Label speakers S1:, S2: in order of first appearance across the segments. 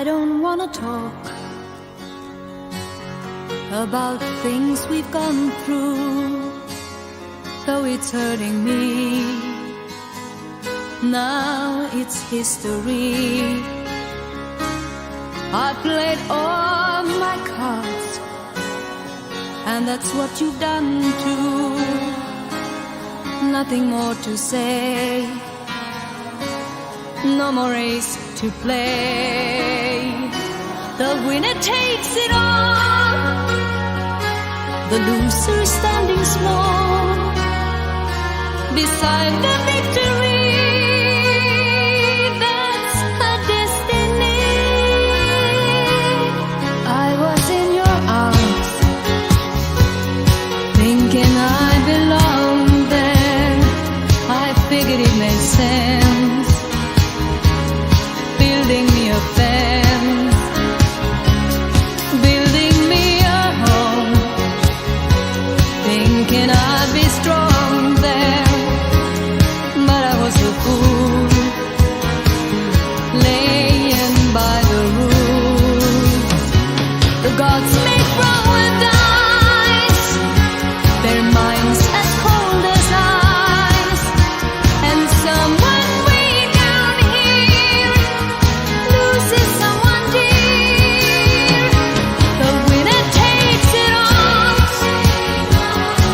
S1: I don't wanna talk about things we've gone through, though it's hurting me. Now it's history. I played all my cards, and that's what you've done too. Nothing more to say, no more race to play. The winner takes it all, the loser standing small beside the victory. That's a destiny. I was in your arms, thinking I belonged there. I figured it made sense, building me a fence, building me a home, thinking I'd be strong there. But I was a fool, laying by the rules. The gods may throw a dice, their minds as cold as ice, and someone way down here loses someone dear. The winner takes it all,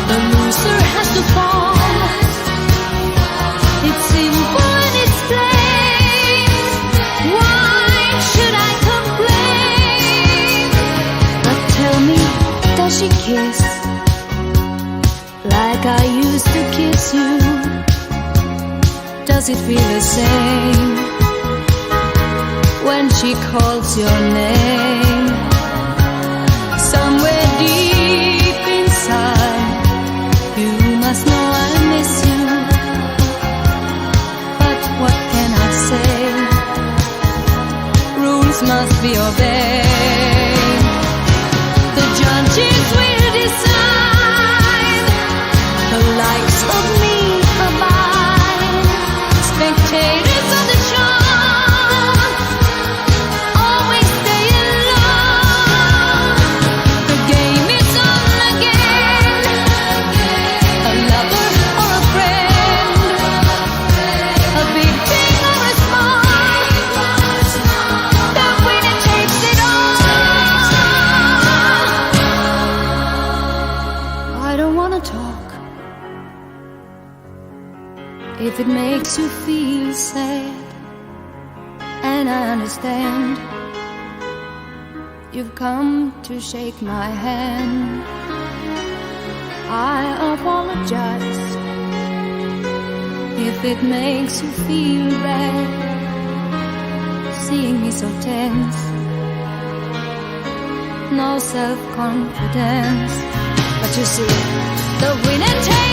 S1: the loser has to fall. It's simple and it's plain. Why should I complain? But tell me, does she kiss like I used to kiss you? Does it feel the same when she calls your name? Somewhere deep inside, you must know I miss you. But what can I say? Rules must be obeyed. The judges will decide, the likes of me abide. Spectators of the show always stay alone. The game is on again, a lover or a friend, a big thing or a small, the winner takes it all. I don't wanna talk if it makes you feel sad, and I understand. You've come to shake my hand. I apologize if it makes you feel bad, seeing me so tense, no self-confidence. But you see, the winner takes